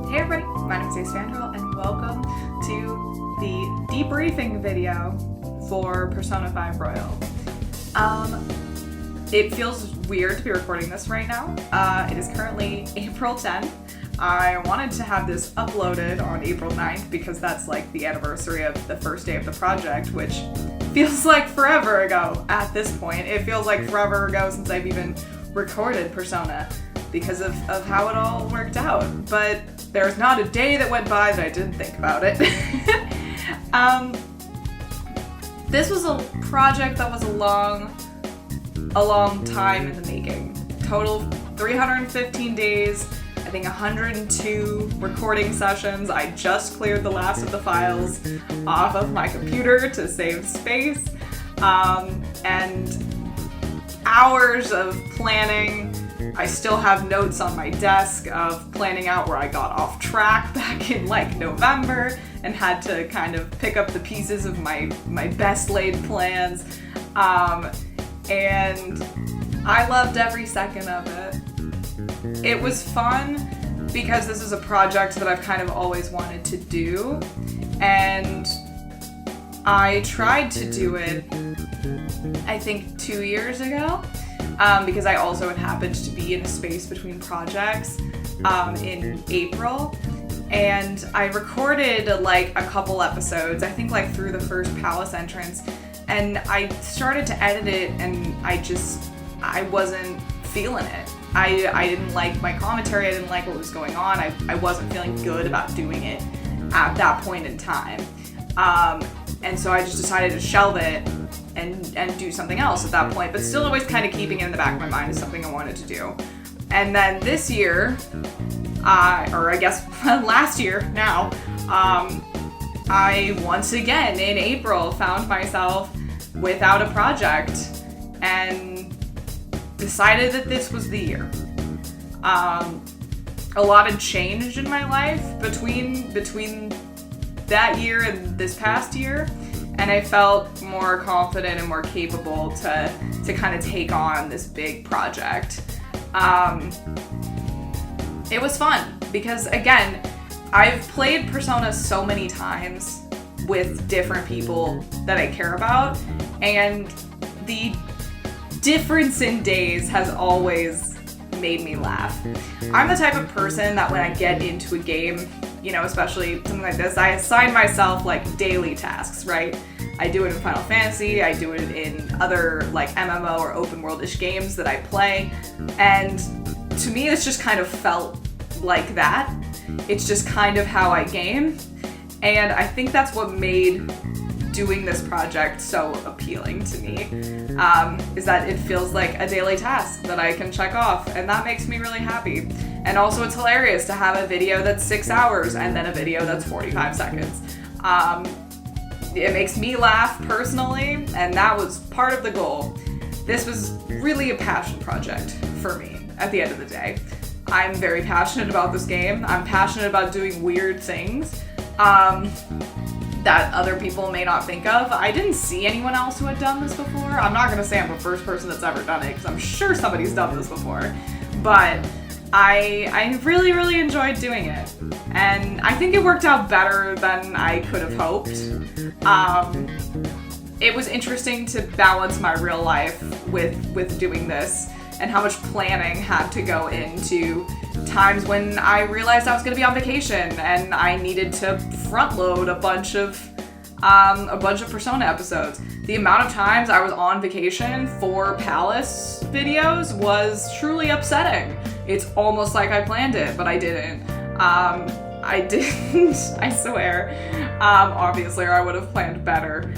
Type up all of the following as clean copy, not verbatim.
Hey everybody, my name is AceFangirl and welcome to the debriefing video for Persona 5 Royal. It feels weird to be recording this right now. It is currently April 10th. I wanted to have this uploaded on April 9th because that's like the anniversary of the first day of the project, which feels like forever ago at this point. It feels like forever ago since I've even recorded Persona because of how it all worked out. But there's not a day that went by that I didn't think about it. This was a project that was a long time in the making. Total 315 days, I think 102 recording sessions. I just cleared the last of the files off of my computer to save space. And hours of planning. I still have notes on my desk of planning out where I got off track back in like November and had to kind of pick up the pieces of my best laid plans. And I loved every second of it. It was fun because this is a project that I've kind of always wanted to do, and I tried to do it, I think 2 years ago, because I also had happened to be in a space between projects in April, and I recorded like a couple episodes, I think like through the first Palace entrance, and I started to edit it and I wasn't feeling it. I didn't like my commentary, I didn't like what was going on, I wasn't feeling good about doing it at that point in time. And so I just decided to shelve it and do something else at that point, but still always kind of keeping it in the back of my mind as something I wanted to do. And then this year, or I guess last year now, I once again in April found myself without a project and decided that this was the year. A lot had changed in my life between that year and this past year, and I felt more confident and more capable to kind of take on this big project. It was fun because, again, I've played Persona so many times with different people that I care about, and the difference in days has always made me laugh. I'm the type of person that when I get into a game, you know, especially something like this, I assign myself like daily tasks, right? I do it in Final Fantasy, I do it in other like MMO or open world-ish games that I play, and to me it's just kind of felt like that. It's just kind of how I game, and I think that's what made doing this project so appealing to me, is that it feels like a daily task that I can check off, and that makes me really happy. And also it's hilarious to have a video that's 6 hours and then a video that's 45 seconds. It makes me laugh personally, and that was part of the goal. This was really a passion project for me at the end of the day. I'm very passionate about this game. I'm passionate about doing weird things that other people may not think of. I didn't see anyone else who had done this before. I'm not gonna say I'm the first person that's ever done it, because I'm sure somebody's done this before. But I really, really enjoyed doing it. And I think it worked out better than I could have hoped. It was interesting to balance my real life with doing this, and how much planning had to go into times when I realized I was going to be on vacation and I needed to front load a bunch of Persona episodes. The amount of times I was on vacation for Palace videos was truly upsetting. It's almost like I planned it, but I didn't. I didn't, I swear. Obviously, or I would have planned better.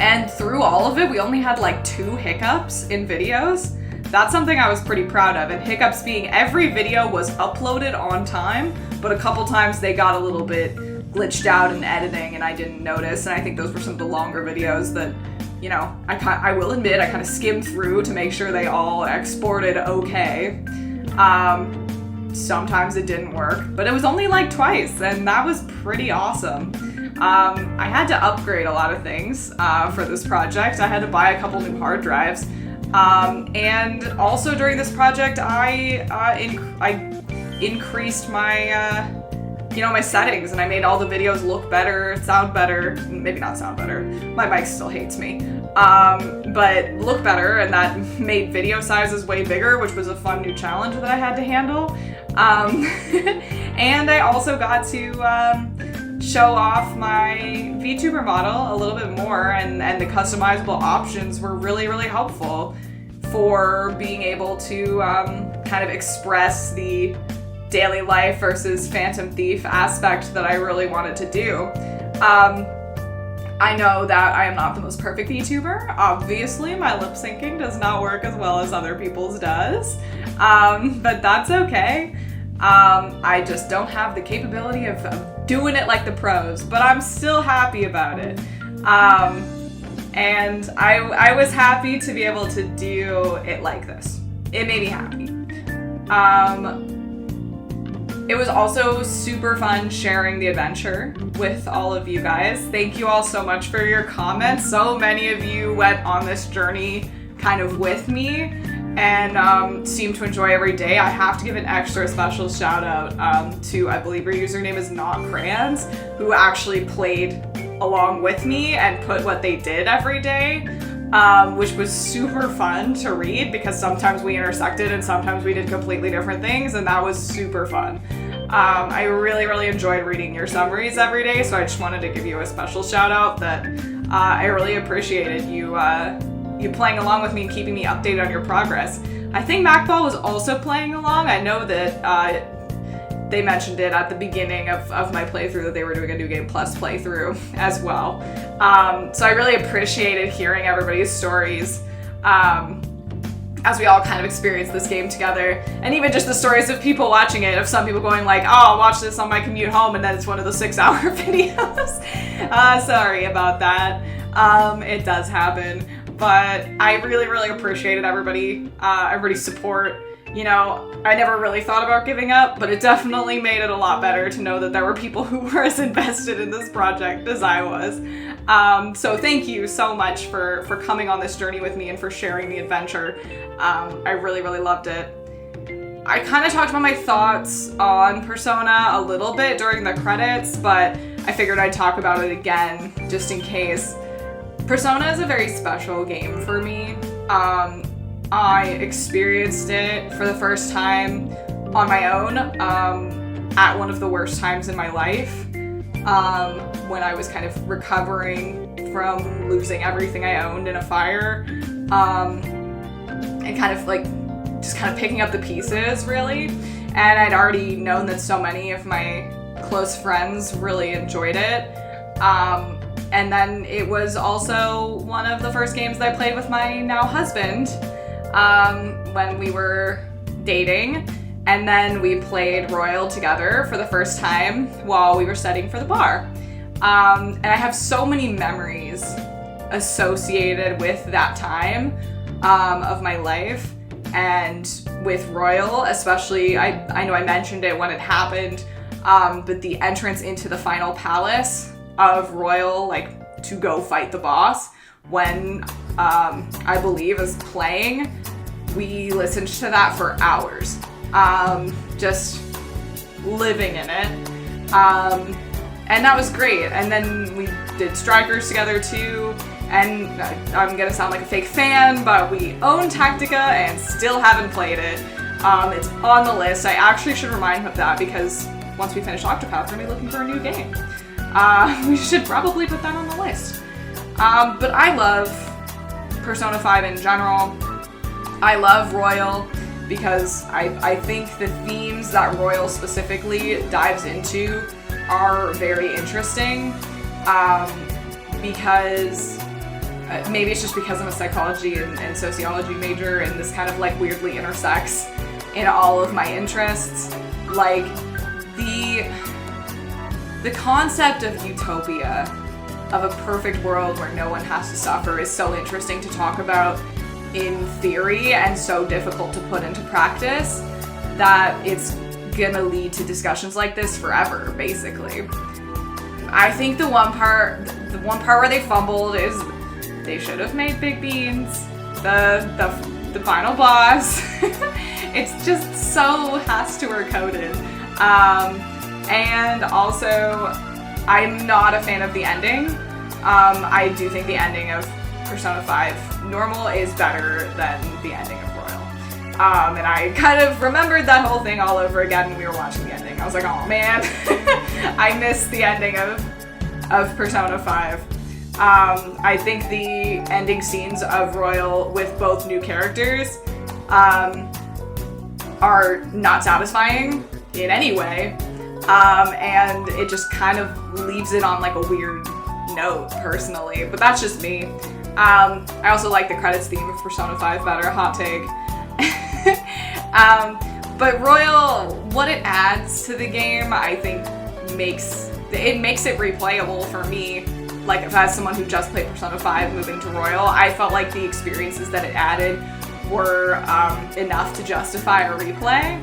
And through all of it, we only had like 2 hiccups in videos. That's something I was pretty proud of, and hiccups being every video was uploaded on time, but a couple times they got a little bit glitched out in editing and I didn't notice, and I think those were some of the longer videos that, you know, I will admit I kind of skimmed through to make sure they all exported okay. Sometimes it didn't work, but it was only like twice, and that was pretty awesome. I had to upgrade a lot of things for this project. I had to buy a couple new hard drives. And also during this project, I increased my, my settings, and I made all the videos look better, sound better, maybe not sound better, my mic still hates me, but look better, and that made video sizes way bigger, which was a fun new challenge that I had to handle. And I also got to show off my VTuber model a little bit more, and the customizable options were really, really helpful for being able to kind of express the daily life versus Phantom Thief aspect that I really wanted to do. I know that I am not the most perfect VTuber. Obviously, my lip syncing does not work as well as other people's does, but that's okay. I just don't have the capability of doing it like the pros, but I'm still happy about it. And I was happy to be able to do it like this. It made me happy. It was also super fun sharing the adventure with all of you guys. Thank you all so much for your comments. So many of you went on this journey kind of with me and seem to enjoy every day. I have to give an extra special shout out to, I believe your username is Not Crayons, who actually played along with me and put what they did every day, which was super fun to read because sometimes we intersected and sometimes we did completely different things, and that was super fun. I really, really enjoyed reading your summaries every day, so I just wanted to give you a special shout out that I really appreciated you playing along with me and keeping me updated on your progress. I think MacBall was also playing along. I know that they mentioned it at the beginning of my playthrough that they were doing a New Game Plus playthrough as well. So I really appreciated hearing everybody's stories as we all kind of experienced this game together. And even just the stories of people watching it, of some people going like, oh, I'll watch this on my commute home, and then it's one of the 6-hour videos. Sorry about that. It does happen. But I really, really appreciated everybody's support. I never really thought about giving up, but it definitely made it a lot better to know that there were people who were as invested in this project as I was. So thank you so much for coming on this journey with me and for sharing the adventure. I really, really loved it. I kind of talked about my thoughts on Persona a little bit during the credits, but I figured I'd talk about it again just in case. Persona is a very special game for me. I experienced it for the first time on my own at one of the worst times in my life, when I was kind of recovering from losing everything I owned in a fire, and kind of just picking up the pieces, really. And I'd already known that so many of my close friends really enjoyed it. And then it was also one of the first games that I played with my now husband when we were dating. And then we played Royal together for the first time while we were studying for the bar. And I have so many memories associated with that time of my life. And with Royal, especially, I know I mentioned it when it happened, but the entrance into the final palace of Royal, to go fight the boss, when I believe is playing, we listened to that for hours, just living in it, and that was great. And then we did Strikers together too, and I'm gonna sound like a fake fan, but we own Tactica and still haven't played it. It's on the list. I actually should remind him of that, because once we finish Octopath, we're gonna be looking for a new game. We should probably put that on the list. But I love Persona 5 in general. I love Royal because I think the themes that Royal specifically dives into are very interesting. Because maybe it's just because I'm a psychology and sociology major, and this kind of weirdly intersects in all of my interests. The concept of utopia, of a perfect world where no one has to suffer, is so interesting to talk about in theory and so difficult to put into practice that it's gonna lead to discussions like this forever, basically. I think the one part where they fumbled is they should have made Big Beans the final boss. It's just so Hastur coded. And also, I'm not a fan of the ending. I do think the ending of Persona 5 Normal is better than the ending of Royal. And I kind of remembered that whole thing all over again when we were watching the ending. I was like, oh man, I missed the ending of Persona 5. I think the ending scenes of Royal with both new characters are not satisfying in any way. And it just kind of leaves it on like a weird note, personally. But that's just me. I also like the credits theme of Persona 5 better, hot take. But Royal, what it adds to the game, I think makes it replayable for me. Like, if as someone who just played Persona 5 moving to Royal, I felt like the experiences that it added were enough to justify a replay.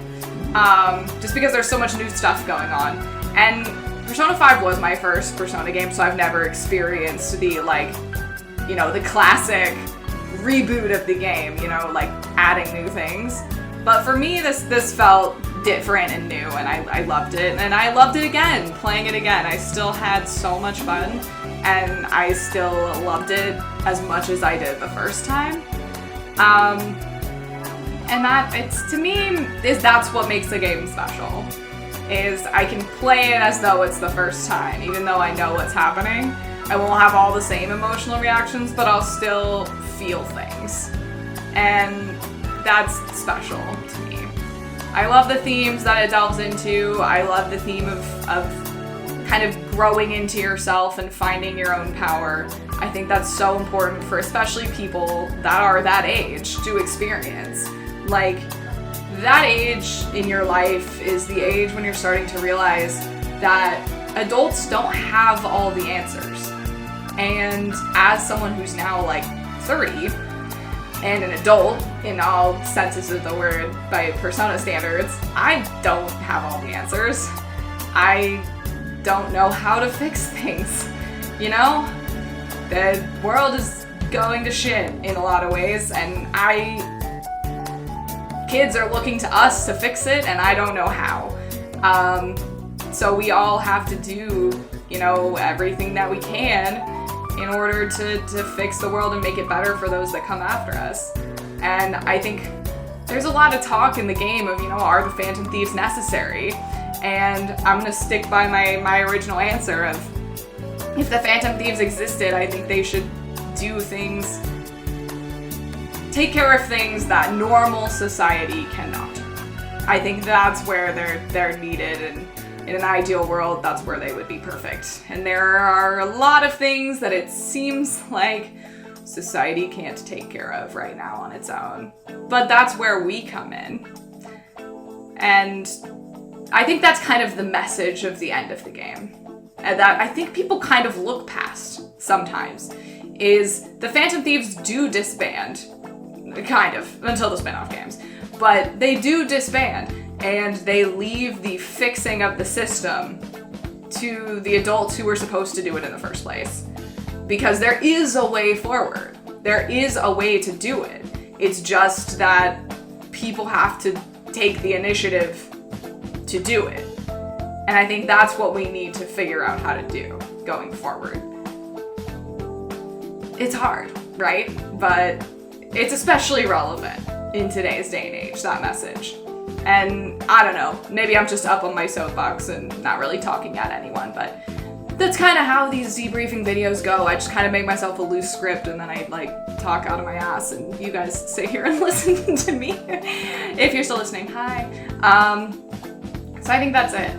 Just because there's so much new stuff going on. And Persona 5 was my first Persona game, so I've never experienced the, like, you know, the classic reboot of the game, you know, like adding new things. But for me, this felt different and new, and I loved it. And I loved it again, playing it again. I still had so much fun, and I still loved it as much as I did the first time. And that, to me, that's what makes the game special. Is I can play it as though it's the first time, even though I know what's happening. I won't have all the same emotional reactions, but I'll still feel things. And that's special to me. I love the themes that it delves into. I love the theme of kind of growing into yourself and finding your own power. I think that's so important for especially people that are that age to experience. Like, that age in your life is the age when you're starting to realize that adults don't have all the answers. And as someone who's now like 30 and an adult in all senses of the word by Persona standards, I don't have all the answers. I don't know how to fix things, you know? The world is going to shit in a lot of ways, and kids are looking to us to fix it, and I don't know how. So we all have to do, you know, everything that we can in order to fix the world and make it better for those that come after us. And I think there's a lot of talk in the game of, you know, are the Phantom Thieves necessary? And I'm gonna stick by my original answer of, if the Phantom Thieves existed, I think they should do things, take care of things that normal society cannot. I think that's where they're needed, and in an ideal world, that's where they would be perfect. And there are a lot of things that it seems like society can't take care of right now on its own. But that's where we come in. And I think that's kind of the message of the end of the game. And that I think people kind of look past sometimes, is the Phantom Thieves do disband. Kind of, until the spin-off games. But they do disband, and they leave the fixing of the system to the adults who were supposed to do it in the first place. Because there is a way forward. There is a way to do it. It's just that people have to take the initiative to do it. And I think that's what we need to figure out how to do going forward. It's hard, right? But it's especially relevant in today's day and age, that message. And I don't know, maybe I'm just up on my soapbox and not really talking at anyone, but that's kind of how these debriefing videos go. I just kind of make myself a loose script, and then I like talk out of my ass, and you guys sit here and listen to me. If you're still listening, hi. So I think that's it.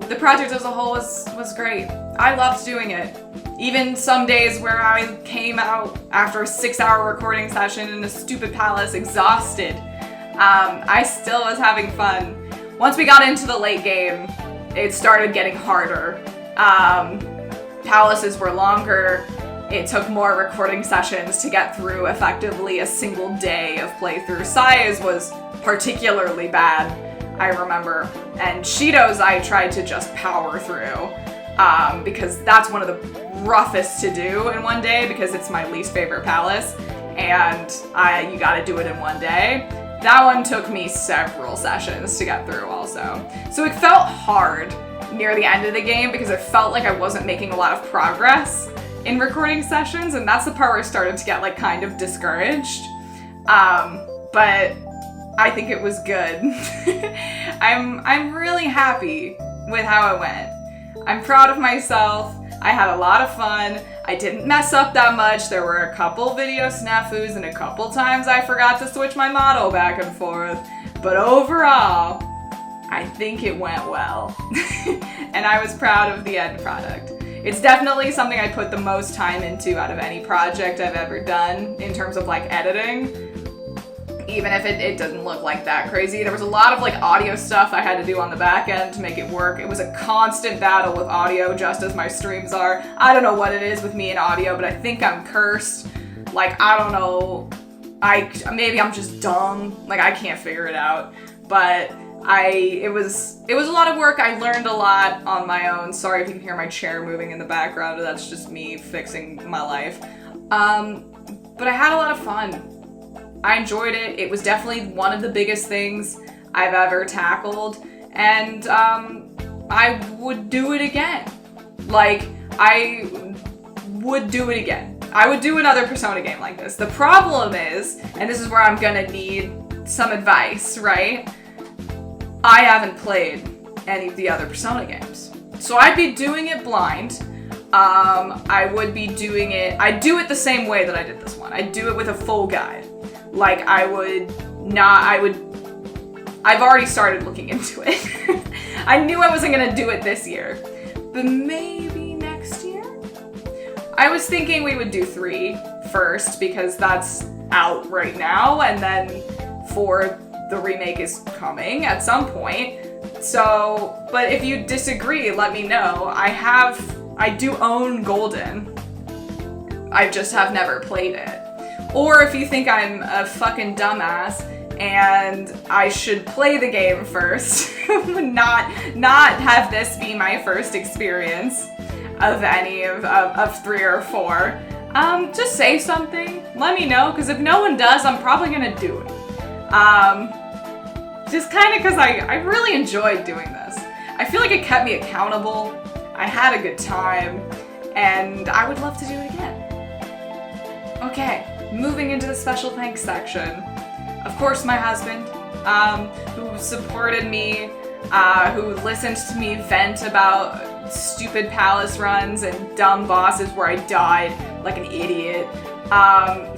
The project as a whole was great. I loved doing it. Even some days where I came out after a 6-hour recording session in a stupid palace exhausted, I still was having fun. Once we got into the late game, it started getting harder. Palaces were longer. It took more recording sessions to get through effectively a single day of playthrough. Saya's was particularly bad, I remember. And Shido's I tried to just power through, because that's one of the roughest to do in one day, because it's my least favorite palace, and you gotta do it in one day. That one took me several sessions to get through also. So it felt hard near the end of the game because it felt like I wasn't making a lot of progress in recording sessions, and that's the part where I started to get like kind of discouraged. But I think it was good. I'm really happy with how it went. I'm proud of myself. I had a lot of fun. I didn't mess up that much. There were a couple video snafus and a couple times I forgot to switch my model back and forth. But overall, I think it went well. And I was proud of the end product. It's definitely something I put the most time into out of any project I've ever done in terms of like editing. Even if it doesn't look like that crazy. There was a lot of like audio stuff I had to do on the back end to make it work. It was a constant battle with audio, just as my streams are. I don't know what it is with me and audio, but I think I'm cursed. Like, I don't know. Maybe I'm just dumb. Like, I can't figure it out. But it was a lot of work. I learned a lot on my own. Sorry if you can hear my chair moving in the background. That's just me fixing my life. But I had a lot of fun. I enjoyed it. It was definitely one of the biggest things I've ever tackled, and I would do it again. Like, I would do it again. I would do another Persona game like this. The problem is, and this is where I'm gonna need some advice, right? I haven't played any of the other Persona games. So I'd be doing it blind. I'd do it the same way that I did this one. I'd do it with a full guide. Like, I've already started looking into it. I knew I wasn't gonna do it this year, but maybe next year? I was thinking we would do 3 first because that's out right now, and then 4, the remake is coming at some point. So, but if you disagree, let me know. I do own Golden. I just have never played it. Or if you think I'm a fucking dumbass and I should play the game first, not have this be my first experience of any of 3 or 4, just say something. Let me know, because if no one does, I'm probably gonna do it. Just kind of because I really enjoyed doing this. I feel like it kept me accountable. I had a good time, and I would love to do it again. Okay. Moving into the special thanks section. Of course, my husband, who supported me, who listened to me vent about stupid palace runs and dumb bosses where I died like an idiot.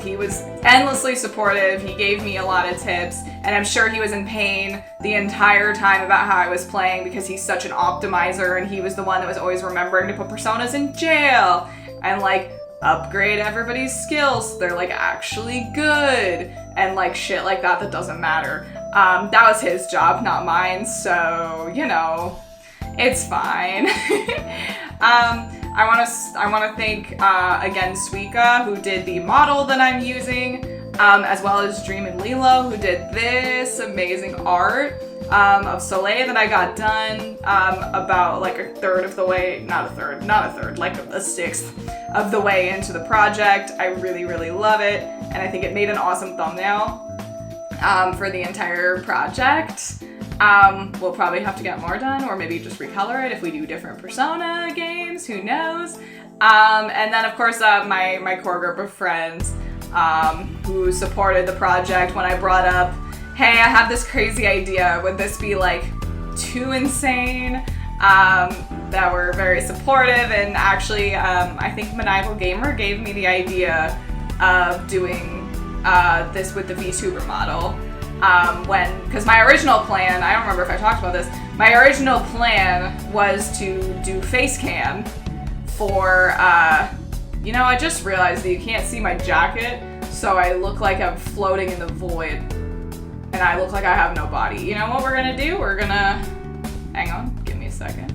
He was endlessly supportive. He gave me a lot of tips, and I'm sure he was in pain the entire time about how I was playing because he's such an optimizer, and he was the one that was always remembering to put personas in jail and like upgrade everybody's skills so they're like actually good and like shit like that doesn't matter. That was his job, not mine, so you know, it's fine. I want to thank again Suika, who did the model that I'm using, as well as Dream and Lilo, who did this amazing art of Soleil that I got done about like a third of the way, not a third, like a sixth of the way into the project. I really, really love it, and I think it made an awesome thumbnail for the entire project. We'll probably have to get more done, or maybe just recolor it if we do different Persona games, who knows. And then of course my core group of friends who supported the project when I brought up, hey, I have this crazy idea, would this be like too insane? That were very supportive, and actually I think Maniacal Gamer gave me the idea of doing this with the VTuber model. Because my original plan, I don't remember if I talked about this, my original plan was to do face cam for, I just realized that you can't see my jacket, so I look like I'm floating in the void, and I look like I have no body. You know what we're gonna do? We're gonna, hang on, give me a second.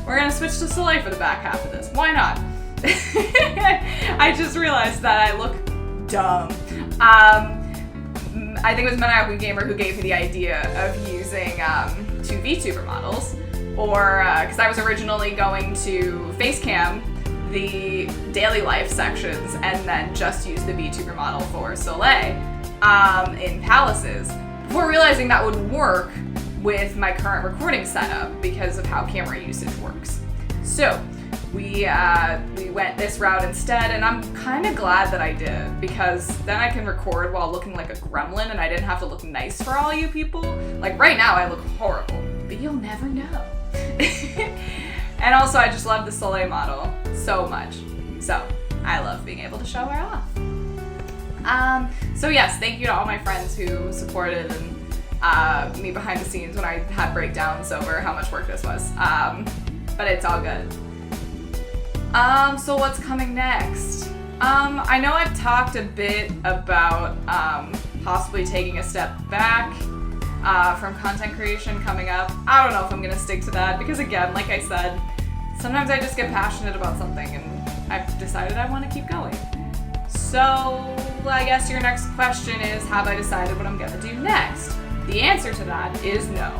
We're gonna switch to Soleil for the back half of this. Why not? I just realized that I look dumb. I think it was Maniacal Gamer who gave me the idea of using 2 VTuber models, or because I was originally going to face cam the daily life sections and then just use the VTuber model for Soleil in Palaces, before realizing that would work with my current recording setup because of how camera usage works. So we went this route instead, and I'm kind of glad that I did, because then I can record while looking like a gremlin and I didn't have to look nice for all you people. Like right now I look horrible, but you'll never know. And also I just love the Soleil model so much. So I love being able to show her off. So yes, thank you to all my friends who supported and me behind the scenes when I had breakdowns over how much work this was. But it's all good. So what's coming next? I know I've talked a bit about possibly taking a step back from content creation coming up. I don't know if I'm gonna stick to that, because again, like I said, sometimes I just get passionate about something and I've decided I want to keep going. So I guess your next question is, have I decided what I'm gonna do next? The answer to that is no.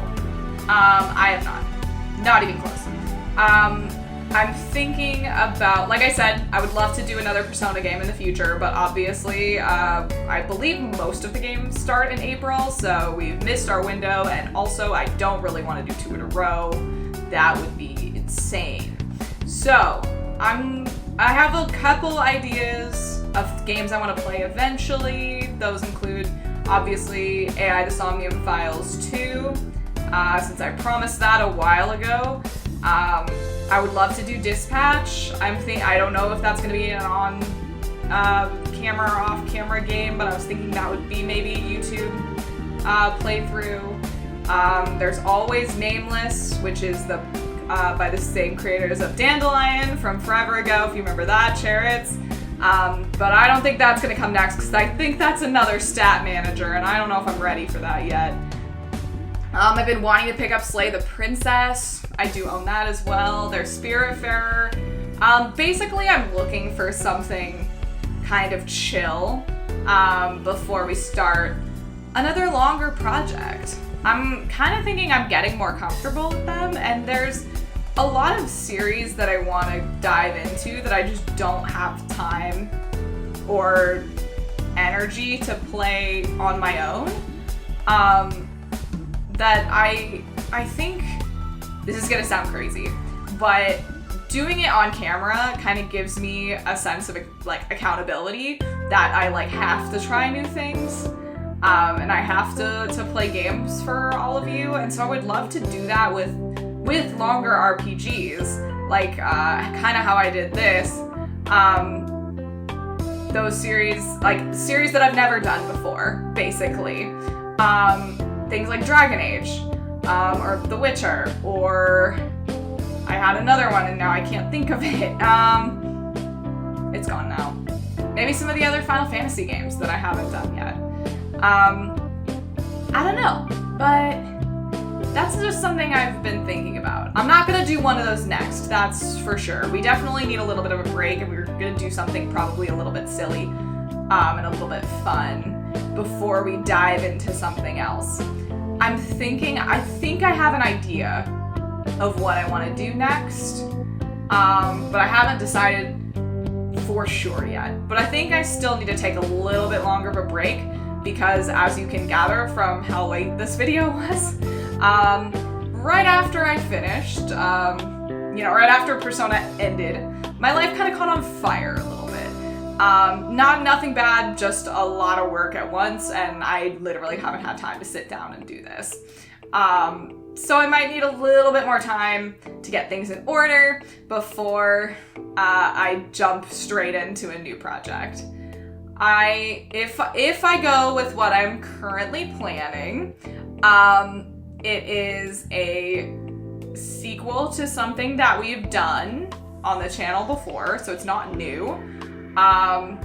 I have not even close. I'm thinking about, like I said, I would love to do another Persona game in the future, but obviously, I believe most of the games start in April, so we've missed our window, and also I don't really want to do 2 in a row. That would be insane. So, I have a couple ideas of games I want to play eventually. Those include, obviously, AI The Somnium Files 2, since I promised that a while ago. I would love to do Dispatch. I don't know if that's going to be an on camera or off camera game, but I was thinking that would be maybe a YouTube playthrough. There's always Nameless, which is by the same creators of Dandelion from forever ago, if you remember that, Chariots. But I don't think that's going to come next, because I think that's another stat manager, and I don't know if I'm ready for that yet. I've been wanting to pick up Slay the Princess. I do own that as well. There's Spiritfarer. Basically, I'm looking for something kind of chill before we start another longer project. I'm kind of thinking I'm getting more comfortable with them, and there's a lot of series that I want to dive into that I just don't have time or energy to play on my own. That I think, this is gonna sound crazy, but doing it on camera kind of gives me a sense of like accountability, that I like have to try new things, and I have to play games for all of you, and so I would love to do that with longer RPGs, like kind of how I did this. Those series that I've never done before, basically. Things like Dragon Age, or The Witcher, or I had another one and now I can't think of it. It's gone now. Maybe some of the other Final Fantasy games that I haven't done yet. I don't know, but that's just something I've been thinking about. I'm not gonna do one of those next, that's for sure. We definitely need a little bit of a break, and we're gonna do something probably a little bit silly, and a little bit fun before we dive into something else. I think I have an idea of what I want to do next, but I haven't decided for sure yet. But I think I still need to take a little bit longer of a break, because as you can gather from how late this video was, right after I finished, right after Persona ended, my life kind of caught on fire a little bit. Nothing bad, just a lot of work at once, and I literally haven't had time to sit down and do this. So I might need a little bit more time to get things in order before I jump straight into a new project. If I go with what I'm currently planning, it is a sequel to something that we've done on the channel before, so it's not new. And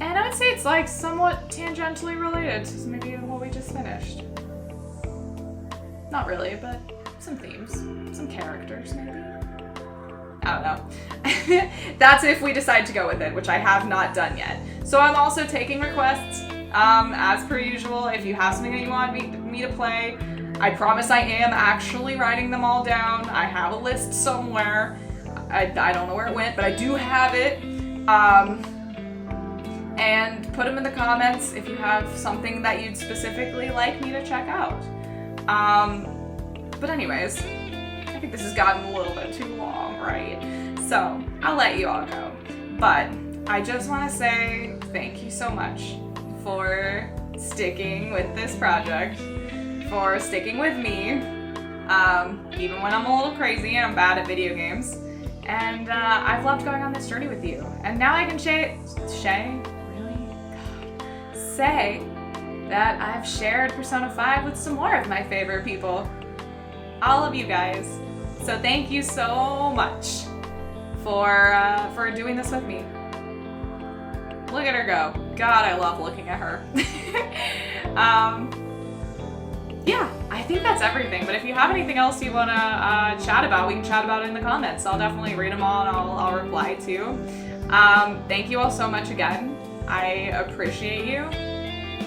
I would say it's like somewhat tangentially related to maybe what we just finished. Not really, but some themes, some characters maybe. I don't know. That's if we decide to go with it, which I have not done yet. So I'm also taking requests, as per usual. If you have something that you want me to play, I promise I am actually writing them all down. I have a list somewhere. I don't know where it went, but I do have it. And put them in the comments if you have something that you'd specifically like me to check out. But anyways, I think this has gotten a little bit too long, right? So I'll let you all go. But I just want to say thank you so much for sticking with this project, for sticking with me, even when I'm a little crazy and I'm bad at video games. And I've loved going on this journey with you. And now I can say that I've shared Persona 5 with some more of my favorite people. All of you guys. So thank you so much for doing this with me. Look at her go. God, I love looking at her. Yeah, I think that's everything. But if you have anything else you want to chat about, we can chat about it in the comments. I'll definitely read them all and I'll reply to. Thank you all so much again. I appreciate you.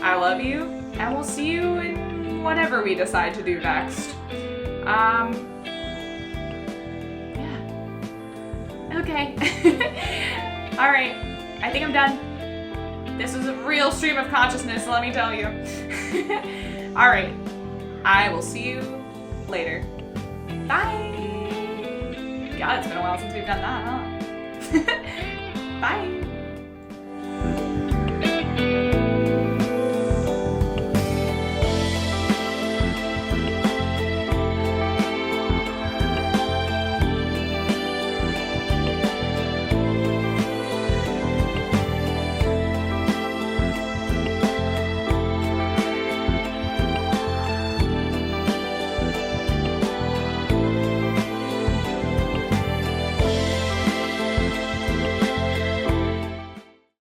I love you. And we'll see you in whatever we decide to do next. Yeah. Okay. All right. I think I'm done. This was a real stream of consciousness, let me tell you. All right. I will see you later. Bye. God, it's been a while since we've done that, huh? Bye.